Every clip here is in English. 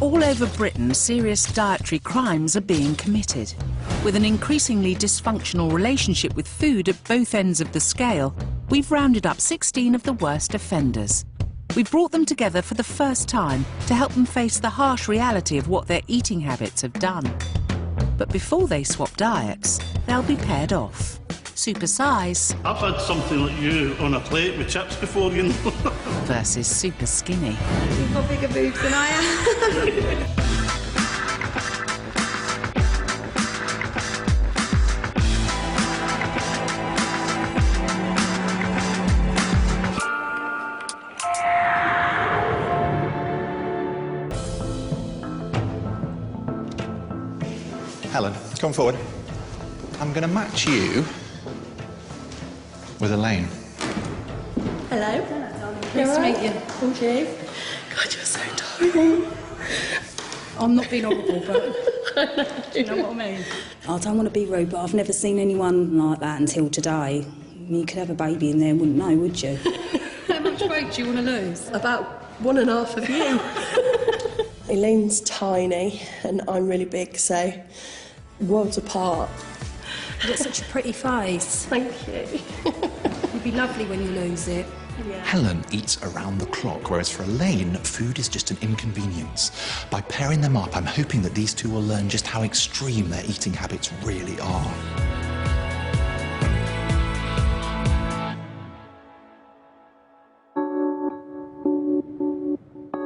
All over Britain, serious dietary crimes are being committed. With an increasingly dysfunctional relationship with food at both ends of the scale, we've rounded up 16 of the worst offenders. We've brought them together for the first time to help them face the harsh reality of what their eating habits have done. But before they swap diets, they'll be paired off. Supersize. I've had something like you on a plate with chips before, you know. Versus Superskinny. You've got bigger boobs than I am. Helen, come forward. I'm going to match you with Elaine. Hello. Nice to meet you. Thank you. God, you're so tiny. I'm not being horrible, but do you know what I mean? I don't want to be rude, but I've never seen anyone like that until today. You could have a baby in there and wouldn't know, would you? How much weight do you want to lose? About 1.5 of you. Elaine's tiny and I'm really big, so worlds apart. You've got such a pretty face. Thank you. You'd be lovely when you lose it. Yeah. Helen eats around the clock, whereas for Elaine, food is just an inconvenience. By pairing them up, I'm hoping that these two will learn just how extreme their eating habits really are.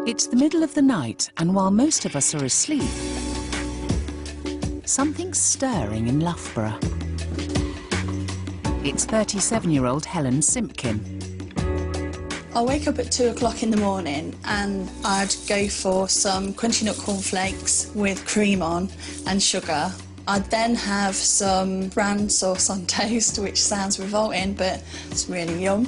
It's the middle of the night, and while most of us are asleep, something's stirring in Loughborough. It's 37-year-old Helen Simpkin. I wake up at 2 o'clock in the morning and I'd go for some crunchy nut cornflakes with cream on and sugar. I'd then have some bran sauce on toast, which sounds revolting, but it's really yum,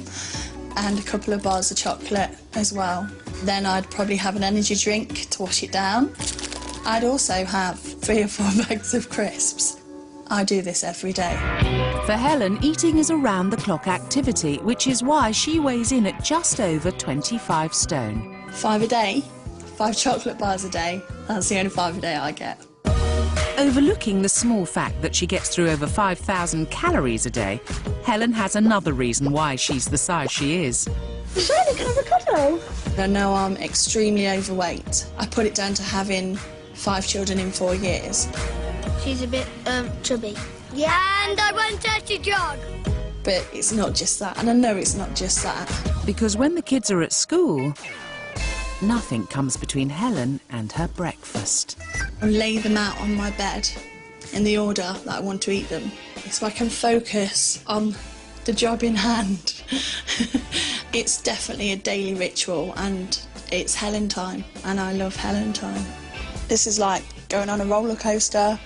and a couple of bars of chocolate as well. Then I'd probably have an energy drink to wash it down. I'd also have 3 or 4 bags of crisps. I do this every day. For Helen, eating is a round-the-clock activity, which is why she weighs in at just over 25 stone. 5 a day, 5 chocolate bars a day. That's the only 5 a day I get. Overlooking the small fact that she gets through over 5,000 calories a day, Helen has another reason why she's the size she is. Shiny, can I have a cuddle? I know I'm extremely overweight. I put it down to having 5 children in 4 years. She's a bit, chubby. Yeah, and I want her to jog. But it's not just that, and I know it's not just that. Because when the kids are at school, nothing comes between Helen and her breakfast. I lay them out on my bed in the order that I want to eat them, so I can focus on the job in hand. It's definitely a daily ritual, and it's Helen time, and I love Helen time. This is like going on a roller coaster,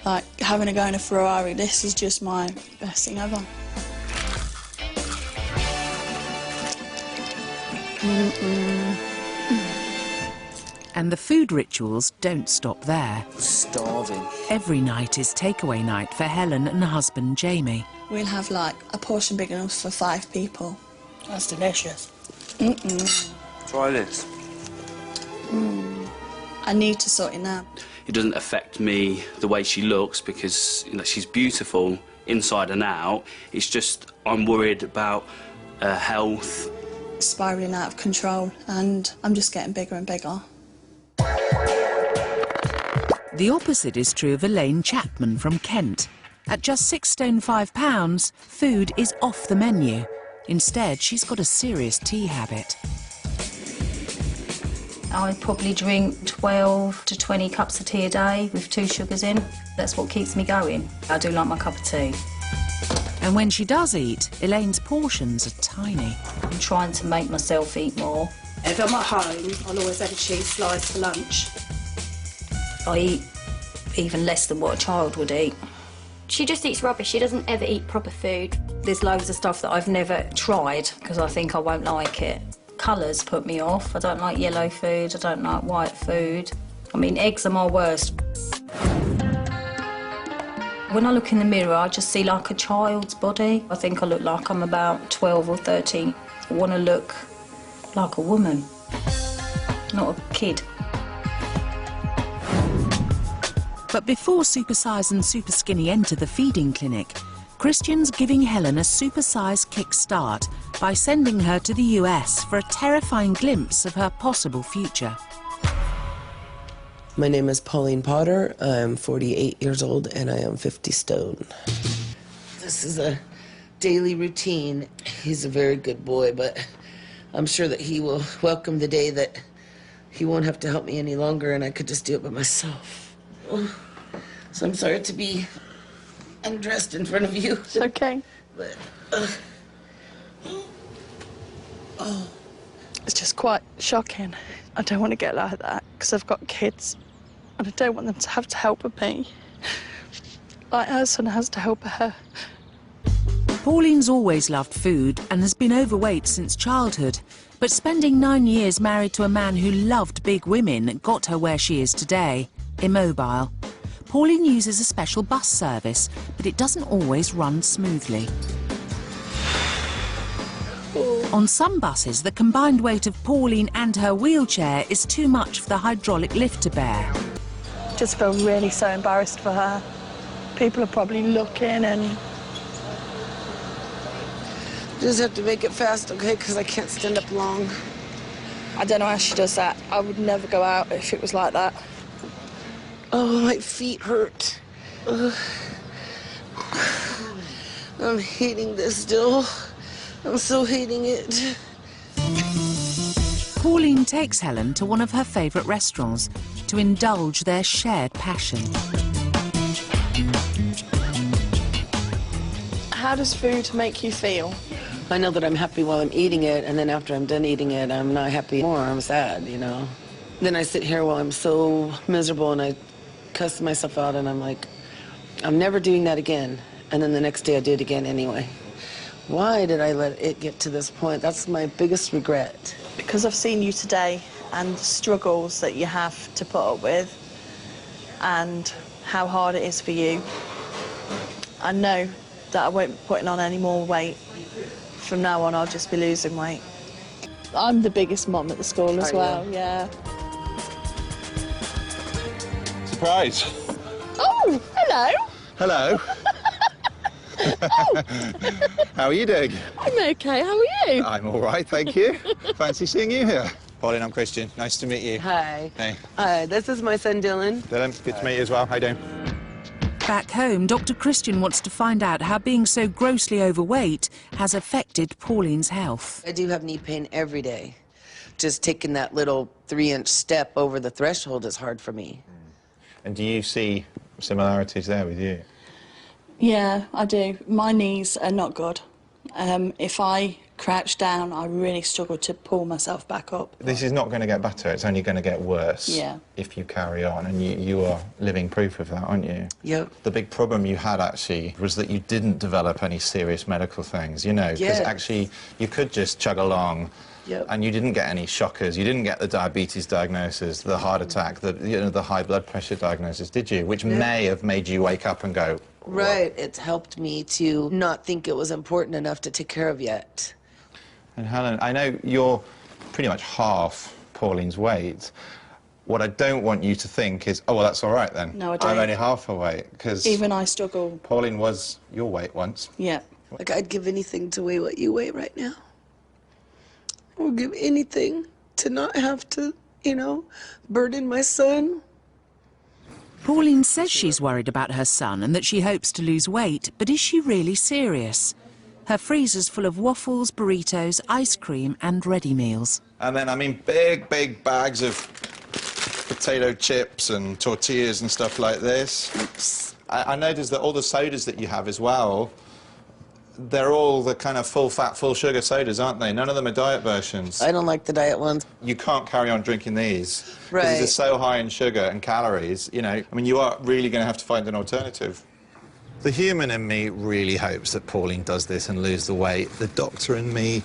like having a go in a Ferrari. This is just my best thing ever. And the food rituals don't stop there. Starving. Every night is takeaway night for Helen and husband Jamie. We'll have like a portion big enough for 5 people. That's delicious. Try this. I need to sort it out. It doesn't affect me the way she looks because, you know, she's beautiful inside and out. It's just I'm worried about her health. It's spiralling out of control, and I'm just getting bigger and bigger. The opposite is true of Elaine Chapman from Kent. At just 6 stone 5 pounds, food is off the menu. Instead, she's got a serious tea habit. I probably drink 12 to 20 cups of tea a day with 2 sugars in. That's what keeps me going. I do like my cup of tea. And when she does eat, Elaine's portions are tiny. I'm trying to make myself eat more. If I'm at home, I'll always have a cheese slice for lunch. I eat even less than what a child would eat. She just eats rubbish. She doesn't ever eat proper food. There's loads of stuff that I've never tried because I think I won't like it. Colours put me off. I don't like yellow food, I don't like white food. I mean, eggs are my worst. When I look in the mirror, I just see like a child's body. I think I look like I'm about 12 or 13. I want to look like a woman, not a kid. But before Supersize and Superskinny enter the feeding clinic, Christian's giving Helen a Supersize kickstart by sending her to the US for a terrifying glimpse of her possible future. My name is Pauline Potter. I'm 48 years old and I am 50 stone. This is a daily routine. He's a very good boy, but I'm sure that he will welcome the day that he won't have to help me any longer and I could just do it by myself. So I'm sorry to be undressed in front of you. It's okay. But, it's just quite shocking. I don't want to get like that because I've got kids and I don't want them to have to help with me. Like her son has to help her. Pauline's always loved food and has been overweight since childhood, but spending 9 years married to a man who loved big women got her where she is today, immobile. Pauline uses a special bus service, but it doesn't always run smoothly. On some buses, the combined weight of Pauline and her wheelchair is too much for the hydraulic lift to bear. Just feel really so embarrassed for her. People are probably looking and... just have to make it fast, okay? Because I can't stand up long. I don't know how she does that. I would never go out if it was like that. Oh, my feet hurt. Ugh. I'm hating this still. I'm so hating it. Pauline takes Helen to one of her favourite restaurants to indulge their shared passion. How does food make you feel? I know that I'm happy while I'm eating it, and then after I'm done eating it, I'm not happy anymore. I'm sad, you know? Then I sit here while I'm so miserable and I cuss myself out and I'm like, I'm never doing that again. And then the next day I do it again anyway. Why did I let it get to this point? That's my biggest regret. Because I've seen you today and the struggles that you have to put up with and how hard it is for you. I know that I won't be putting on any more weight. From now on, I'll just be losing weight. I'm the biggest mom at the school as well, yeah. Surprise. Oh, hello. Hello. How are you doing? I'm okay, how are you? I'm all right, thank you. Fancy seeing you here. Pauline, I'm Christian. Nice to meet you. Hi. Hey. Hi, this is my son, Dylan. Dylan, good to meet you as well. How you doing? Back home, Dr. Christian wants to find out how being so grossly overweight has affected Pauline's health. I do have knee pain every day. Just taking that little 3-inch step over the threshold is hard for me. And do you see similarities there with you? Yeah, I do. My knees are not good. If I crouch down, I really struggle to pull myself back up. This is not going to get better, it's only going to get worse if you carry on, and you are living proof of that, aren't you? Yep. The big problem you had, actually, was that you didn't develop any serious medical things, you know, because actually you could just chug along. Yep. And you didn't get any shockers. You didn't get the diabetes diagnosis, the heart attack, the high blood pressure diagnosis, did you? Which may have made you wake up and go, whoa. Right. It's helped me to not think it was important enough to take care of yet. And Helen, I know you're pretty much half Pauline's weight. What I don't want you to think is, oh, well, that's all right then. No, I don't. I'm only half her weight, because... Even I struggle. Pauline was your weight once. Yeah. Like, I'd give anything to weigh what you weigh right now. I would give anything to not have to, you know, burden my son. Pauline says she's worried about her son and that she hopes to lose weight, but is she really serious? Her freezer's full of waffles, burritos, ice cream and ready meals. And then, I mean, big bags of potato chips and tortillas and stuff like this. Oops. I noticed that all the sodas that you have as well, they're all the kind of full-fat, full-sugar sodas, aren't they? None of them are diet versions. I don't like the diet ones. You can't carry on drinking these. Right. Because they're so high in sugar and calories, you know. I mean, you are really going to have to find an alternative. The human in me really hopes that Pauline does this and lose the weight. The doctor in me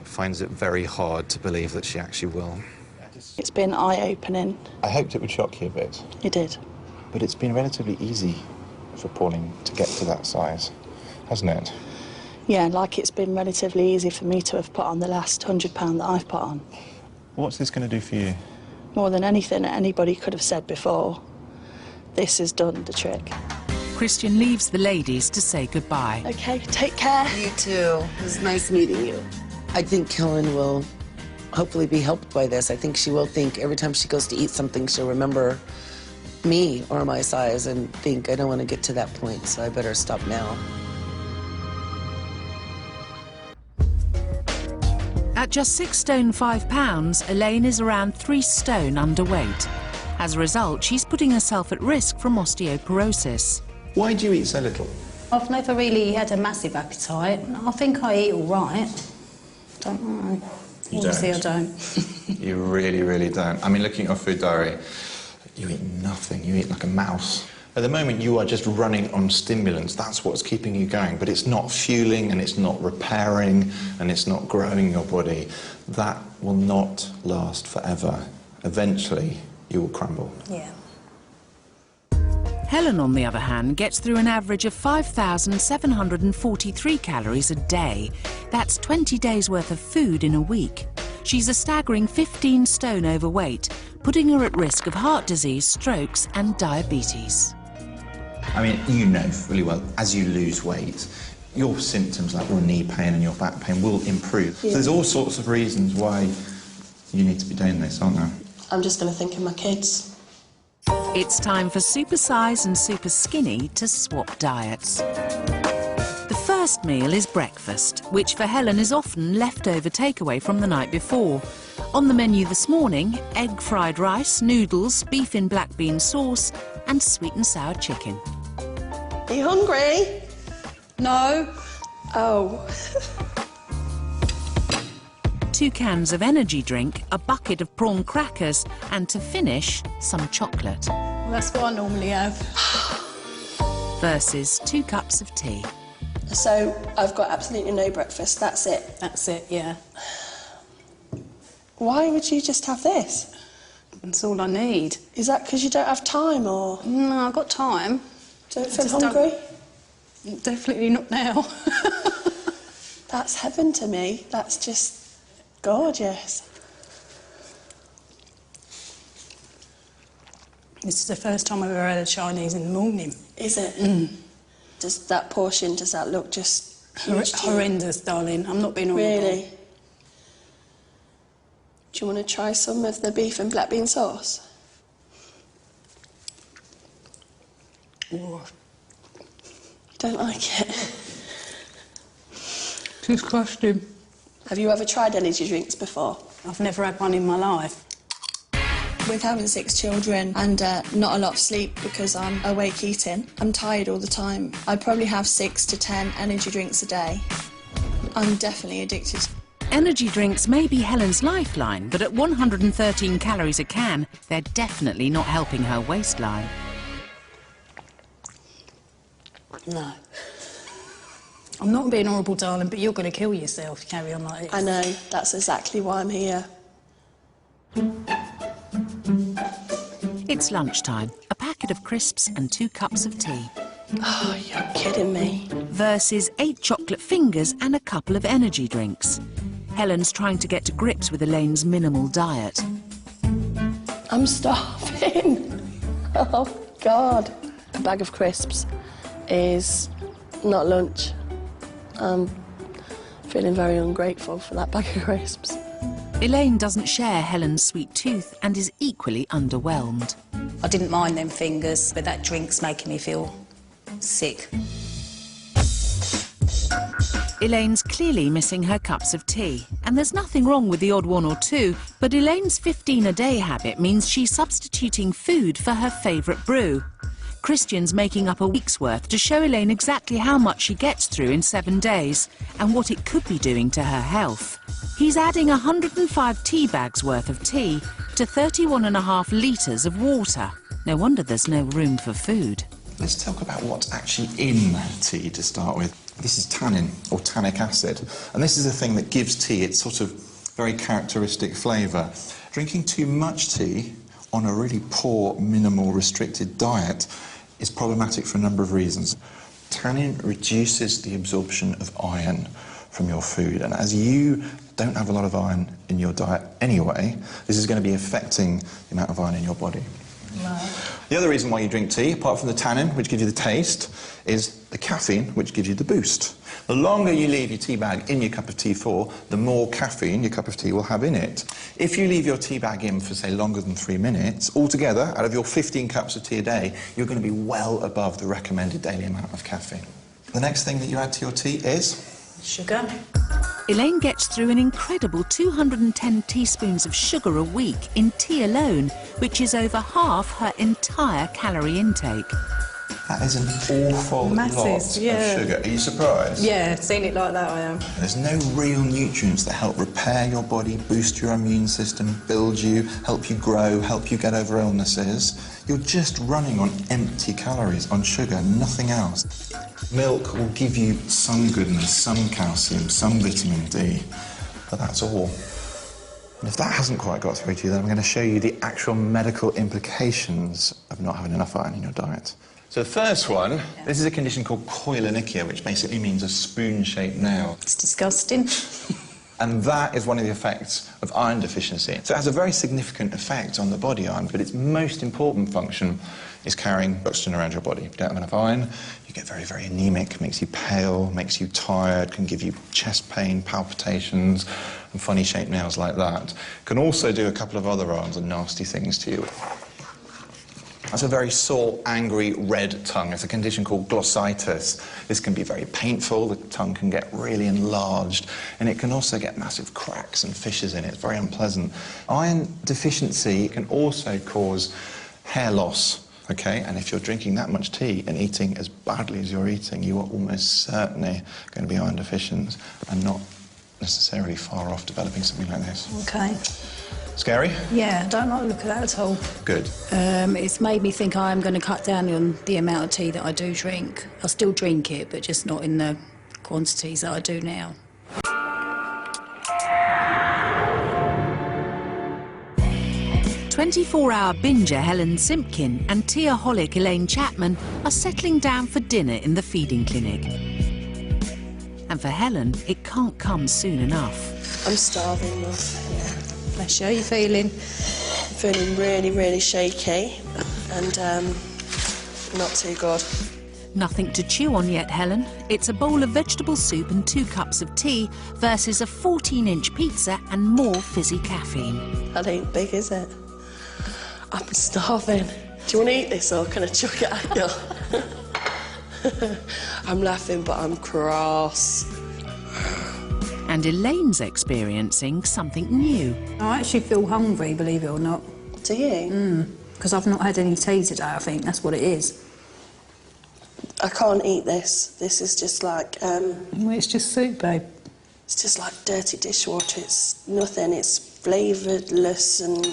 finds it very hard to believe that she actually will. It's been eye-opening. I hoped it would shock you a bit. It did. But it's been relatively easy for Pauline to get to that size, hasn't it? Yeah, like it's been relatively easy for me to have put on the last £100 that I've put on. What's this going to do for you? More than anything that anybody could have said before. this has done the trick. Christian leaves the ladies to say goodbye. OK, take care. You too. It was nice meeting you. I think Helen will hopefully be helped by this. I think she will think every time she goes to eat something, she'll remember me or my size and think, I don't want to get to that point, so I better stop now. At just 6 stone 5 pounds, Elaine is around 3 stone underweight. As a result, she's putting herself at risk from osteoporosis. Why do you eat so little? I've never really had a massive appetite. I think I eat all right. Don't know. Obviously, I don't. You really, really don't. I mean, looking at your food diary, you eat nothing. You eat like a mouse. At the moment, you are just running on stimulants. That's what's keeping you going. But it's not fueling, and it's not repairing, and it's not growing your body. That will not last forever. Eventually, you will crumble. Yeah. Helen, on the other hand, gets through an average of 5,743 calories a day. That's 20 days' worth of food in a week. She's a staggering 15 stone overweight, putting her at risk of heart disease, strokes and diabetes. I mean, you know really well, as you lose weight, your symptoms like your knee pain and your back pain will improve. Yeah. So there's all sorts of reasons why you need to be doing this, aren't there? I'm just going to think of my kids. It's time for Supersize and Superskinny to swap diets. The first meal is breakfast, which for Helen is often leftover takeaway from the night before. On the menu this morning, egg fried rice, noodles, beef in black bean sauce and sweet and sour chicken. Are you hungry? No. Oh. 2 cans of energy drink, a bucket of prawn crackers, and to finish, some chocolate. Well, that's what I normally have. Versus 2 cups of tea. So I've got absolutely no breakfast, that's it? That's it, yeah. Why would you just have this? That's all I need. Is that because you don't have time, or...? No, I've got time. Don't feel hungry? Definitely not now. That's heaven to me. That's just gorgeous. This is the first time I've ever had a Chinese in the morning. Is it? Mm. Does that portion, does that look just huge? Horrendous, darling. I'm not being horrible. Really? Do you want to try some of the beef and black bean sauce? Oh. Don't like it? Disgusting. Have you ever tried energy drinks before? I've never had one in my life. With having 6 children and not a lot of sleep because I'm awake eating, I'm tired all the time. I probably have 6 to 10 energy drinks a day. I'm definitely addicted. Energy drinks may be Helen's lifeline, but at 113 calories a can, they're definitely not helping her waistline. No. I'm not being horrible, darling, but you're going to kill yourself if you carry on like this. I know. That's exactly why I'm here. It's lunchtime. A packet of crisps and 2 cups of tea. Oh, you're kidding me. Versus 8 chocolate fingers and a couple of energy drinks. Helen's trying to get to grips with Elaine's minimal diet. I'm starving. Oh, God. A bag of crisps is not lunch. I'm feeling very ungrateful for that bag of crisps. Elaine doesn't share Helen's sweet tooth and is equally underwhelmed. I didn't mind them fingers, but that drink's making me feel sick. Elaine's clearly missing her cups of tea, and there's nothing wrong with the odd 1 or 2, but Elaine's 15-a-day habit means she's substituting food for her favourite brew. Christian's making up a week's worth to show Elaine exactly how much she gets through in 7 days and what it could be doing to her health. He's adding 105 tea bags worth of tea to 31.5 litres of water. No wonder there's no room for food. Let's talk about what's actually in tea to start with. This is tannin, or tannic acid, and this is the thing that gives tea its sort of very characteristic flavour. Drinking too much tea on a really poor, minimal, restricted diet is problematic for a number of reasons. Tannin reduces the absorption of iron from your food, and as you don't have a lot of iron in your diet anyway, this is going to be affecting the amount of iron in your body. Right. The other reason why you drink tea, apart from the tannin, which gives you the taste, is the caffeine, which gives you the boost. The longer you leave your tea bag in your cup of tea for, the more caffeine your cup of tea will have in it. If you leave your tea bag in for, say, longer than 3 minutes, altogether, out of your 15 cups of tea a day, you're going to be well above the recommended daily amount of caffeine. The next thing that you add to your tea is... sugar. Elaine gets through an incredible 210 teaspoons of sugar a week in tea alone, which is over half her entire calorie intake. That is an awful lot of sugar. Are you surprised? Yeah, seen it like that, I am. There's no real nutrients that help repair your body, boost your immune system, build you, help you grow, help you get over illnesses. You're just running on empty calories, on sugar, nothing else. Milk will give you some goodness, some calcium, some vitamin D, but that's all. And if that hasn't quite got through to you, then I'm going to show you the actual medical implications of not having enough iron in your diet. So the first one, this is a condition called koilonychia, which basically means a spoon-shaped nail. It's disgusting. And that is one of the effects of iron deficiency. So it has a very significant effect on the body iron, but its most important function is carrying oxygen around your body. If you don't have enough iron, you get very, very anemic, makes you pale, makes you tired, can give you chest pain, palpitations, and funny shaped nails like that. Can also do a couple of other rather nasty things to you. That's a very sore, angry, red tongue. It's a condition called glossitis. This can be very painful, the tongue can get really enlarged, and it can also get massive cracks and fissures in it. It's very unpleasant. Iron deficiency can also cause hair loss, okay? And if you're drinking that much tea and eating as badly as you're eating, you are almost certainly going to be iron deficient and not necessarily far off developing something like this. Okay. Scary? Yeah, I don't like the look of that at all. Good. It's made me think I am going to cut down on the amount of tea that I do drink. I still drink it, but just not in the quantities that I do now. "24-hour binger Helen Simpkin and teaholic Elaine Chapman are settling down for dinner in the feeding clinic. And for Helen, it can't come soon enough. I'm starving, love. Yeah. Bless you, how are you feeling? I'm feeling really, really shaky and not too good. Nothing to chew on yet, Helen. It's a bowl of vegetable soup and 2 cups of tea versus a 14-inch pizza and more fizzy caffeine. That ain't big, is it? I'm starving. Do you want to eat this or can I chuck it at you? I'm laughing, but I'm cross. And Elaine's experiencing something new. I actually feel hungry, believe it or not. Do you? Because I've not had any tea today, I think that's what it is. I can't eat this. This is just like... Well, it's just soup, babe. It's just like dirty dishwater. It's nothing. It's flavouredless and...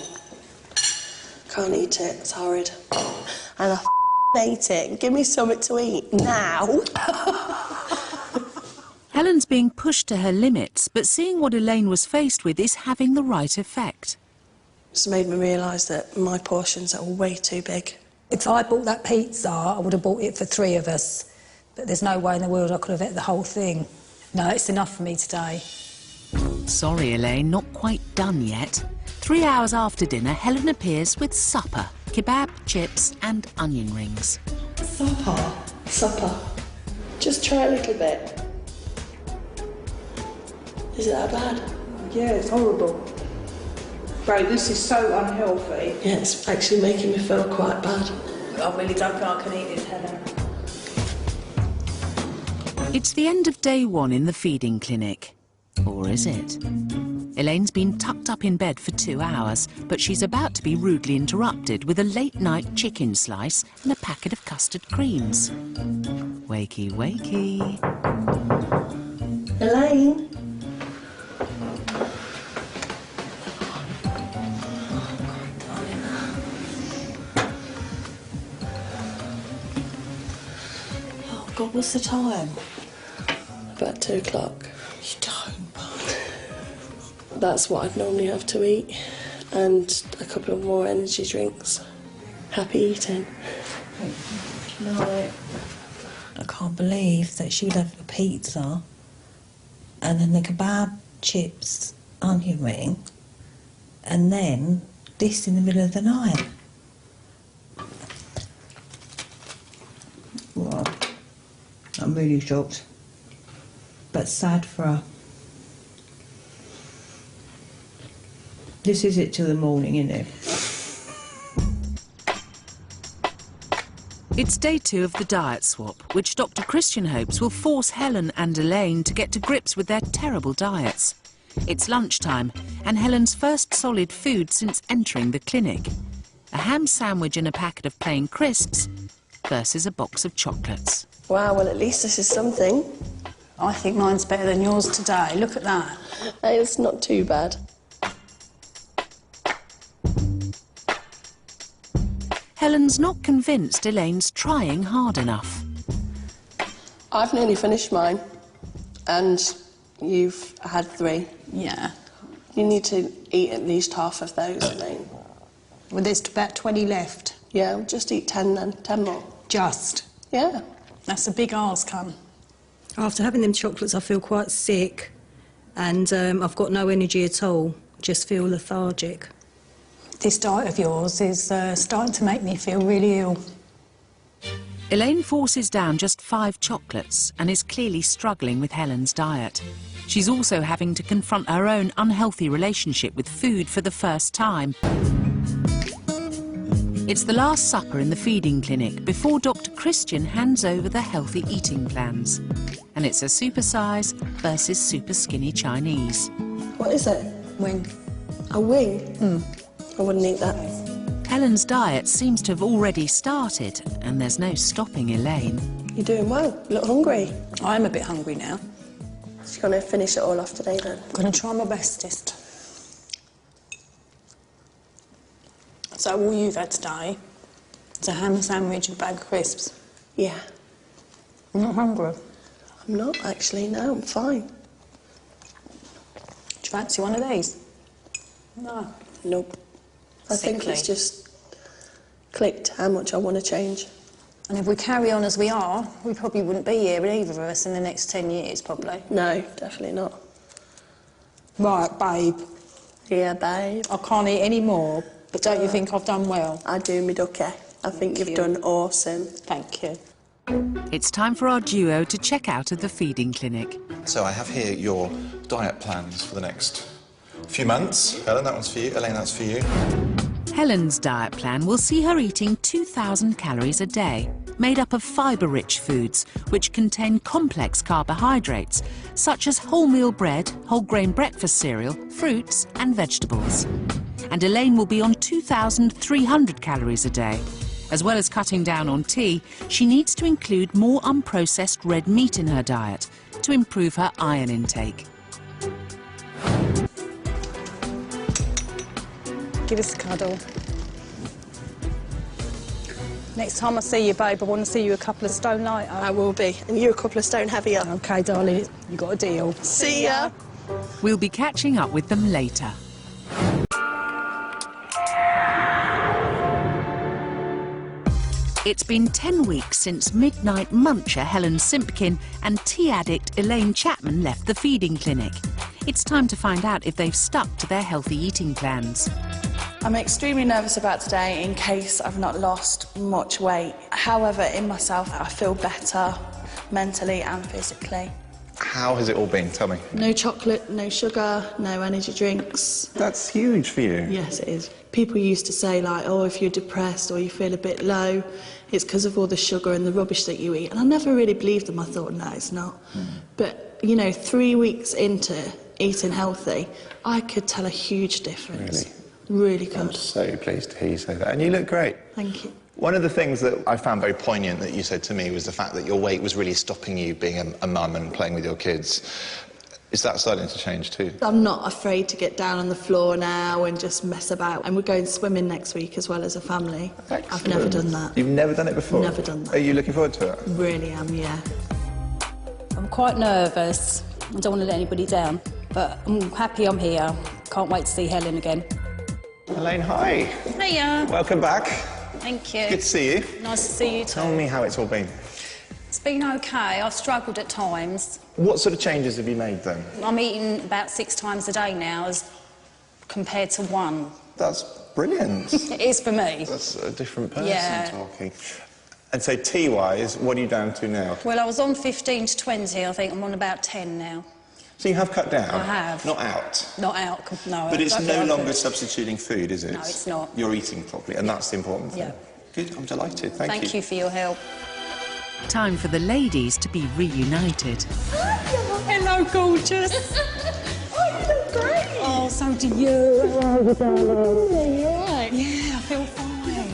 Can't eat it. It's horrid. And I ate it. Give me something to eat now. Helen's being pushed to her limits, but seeing what Elaine was faced with is having the right effect. It's made me realise that my portions are way too big. If I bought that pizza, I would have bought it for 3 of us. But there's no way in the world I could have ate the whole thing. No, it's enough for me today. Sorry, Elaine, not quite done yet. 3 hours after dinner, Helen appears with supper, kebab, chips and onion rings. Supper. Just try a little bit. Is it that bad? Yeah, it's horrible. Babe, this is so unhealthy. Yeah, it's actually making me feel quite bad. I really don't think I can eat this, Helen. It's the end of day 1 in the feeding clinic. Or is it? Elaine's been tucked up in bed for 2 hours, but she's about to be rudely interrupted with a late-night chicken slice and a packet of custard creams. Wakey, wakey. Elaine? Oh, God, what's the time? About 2 o'clock. You don't. That's what I'd normally have to eat, and a couple of more energy drinks. Happy eating. No. I can't believe that she'd have a pizza and then the kebab, chips, onion ring, and then this in the middle of the night. I'm really shocked. But sad for her. This is it till the morning, isn't it? It's day 2 of the diet swap, which Dr. Christian hopes will force Helen and Elaine to get to grips with their terrible diets. It's lunchtime, and Helen's first solid food since entering the clinic. A ham sandwich and a packet of plain crisps versus a box of chocolates. Wow, well, at least this is something. I think mine's better than yours today. Look at that. It's not too bad. Helen's not convinced Elaine's trying hard enough. I've nearly finished mine, and you've had 3. Yeah. You need to eat at least half of those, Elaine. Well, there's about 20 left. Yeah, we'll just eat 10 then, 10 more. Just? Yeah. That's a big ask, hun. After having them chocolates, I feel quite sick, and I've got no energy at all. Just feel lethargic. This diet of yours is starting to make me feel really ill. Elaine forces down just 5 chocolates and is clearly struggling with Helen's diet. She's also having to confront her own unhealthy relationship with food for the first time. It's the last supper in the feeding clinic before Dr. Christian hands over the healthy eating plans. And it's a Supersize versus Superskinny Chinese. What is it? Wing. A wing? I wouldn't eat that. Helen's diet seems to have already started, and there's no stopping Elaine. You're doing well. You look hungry. I'm a bit hungry now. She's going to finish it all off today, then? I'm going to try my bestest. So all you've had today is a ham sandwich and a bag of crisps? Yeah. I'm not hungry. I'm not, actually. No, I'm fine. Do you fancy one of these? No. Nope. I think it's just clicked how much I want to change. And if we carry on as we are, we probably wouldn't be here with either of us in the next 10 years, probably. No, definitely not. Right, babe. Yeah, babe. I can't eat any more, but don't you think I've done well? I do, me ducky. I think you've done awesome. Thank you. It's time for our duo to check out of the feeding clinic. So I have here your diet plans for the next few months. Helen, that one's for you. Elaine, that's for you. Helen's diet plan will see her eating 2,000 calories a day, made up of fibre-rich foods, which contain complex carbohydrates, such as wholemeal bread, whole-grain breakfast cereal, fruits and vegetables. And Elaine will be on 2,300 calories a day. As well as cutting down on tea, she needs to include more unprocessed red meat in her diet to improve her iron intake. Give us a cuddle. Next time I see you, babe, I want to see you a couple of stone lighter. I will be. And you're a couple of stone heavier. OK, darling, you got a deal. See ya. We'll be catching up with them later. It's been 10 weeks since midnight muncher Helen Simpkin and tea addict Elaine Chapman left the feeding clinic. It's time to find out if they've stuck to their healthy eating plans. I'm extremely nervous about today in case I've not lost much weight. However, in myself, I feel better mentally and physically. How has it all been? Tell me. No chocolate, no sugar, no energy drinks. That's huge for you. Yes, it is. People used to say, like, oh, if you're depressed or you feel a bit low, it's because of all the sugar and the rubbish that you eat. And I never really believed them. I thought, no, it's not. But, you know, 3 weeks into eating healthy, I could tell a huge difference. Really? Really could. I'm so pleased to hear you say that. And you look great. Thank you. One of the things that I found very poignant that you said to me was the fact that your weight was really stopping you being a mum and playing with your kids. Is that starting to change too? I'm not afraid to get down on the floor now and just mess about. And we're going swimming next week as well as a family. Excellent. I've never done that. You've never done it before? Never done that. Are you looking forward to it? Really am, yeah. I'm quite nervous. I don't want to let anybody down, but I'm happy I'm here. Can't wait to see Helen again. Elaine, hi. Hiya. Welcome back. Thank you. Good to see you. Nice to see you too. Tell me how it's all been. It's been OK. I've struggled at times. What sort of changes have you made then? I'm eating about 6 times a day now as compared to 1. That's brilliant. It is for me. That's a different person Yeah. talking. And so tea-wise, what are you down to now? Well, I was on 15 to 20. I think I'm on about 10 now. So you have cut down? I have. Not out? Not out, no. But it's I don't no think I longer could. substituting food, is it? No, it's not. You're eating properly, and that's the important thing. Yeah. Good, I'm delighted. Thank you. Thank you for your help. Time for the ladies to be reunited. Hello, gorgeous. Oh, you look great. Oh, so do you. Oh, darling. You're right. Yeah, I feel fine.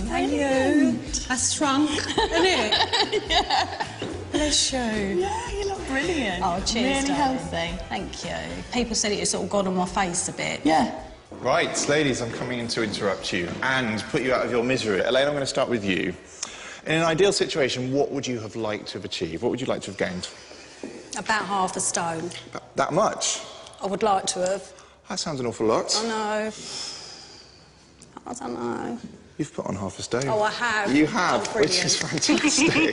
How are you? That's shrunk, isn't it? Yeah. Bless you. Yeah, you look brilliant. Oh, cheers, Really darling. healthy. Thank you. People said it had sort of gone on my face a bit. Yeah. Right, ladies, I'm coming in to interrupt you and put you out of your misery. Elaine, I'm going to start with you. In an ideal situation, what would you have liked to have achieved? What would you like to have gained? About half a stone. That much? I would like to have. That sounds an awful lot. I know. I don't know. You've put on half a stone. Oh, I have. You have, Oh, which is fantastic.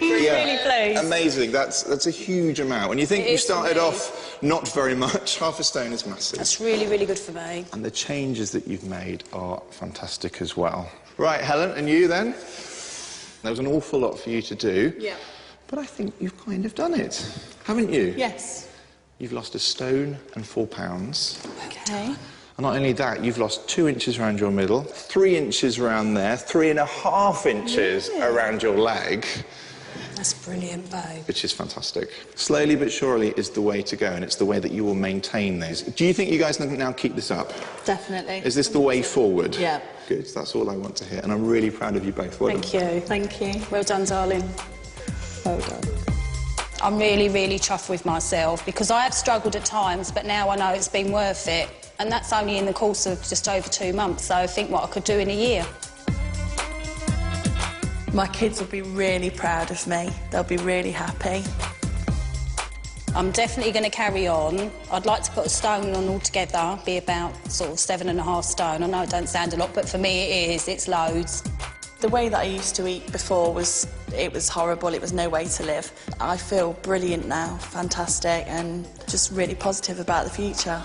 Really pleased. Amazing. That's a huge amount. When you think It you is for started me. off not very much, half a stone is massive. That's really, really good for me. And the changes that you've made are fantastic as well. Right, Helen, and you then? There was an awful lot for you to do. Yeah. But I think you've kind of done it, haven't you? Yes. You've lost 1 stone and 4 pounds. Okay. And not only that, you've lost 2 inches around your middle, 3 inches around there, 3.5 inches around your leg. That's brilliant, babe. Which is fantastic. Slowly but surely is the way to go, and it's the way that you will maintain this. Do you think you guys can now keep this up? Definitely. Is this the way forward? Yeah. Good, that's all I want to hear, and I'm really proud of you both. Well Thank done. you. Thank you. Well done, darling. Well done. I'm really, really chuffed with myself because I have struggled at times, but now I know it's been worth it. And that's only in the course of just over 2 months, so think what I could do in a year. My kids will be really proud of me. They'll be really happy. I'm definitely going to carry on. I'd like to put a stone on altogether, be about sort of 7.5 stone. I know it don't sound a lot, but for me it is. It's loads. The way that I used to eat before was horrible. It was no way to live. I feel brilliant now, fantastic, and just really positive about the future.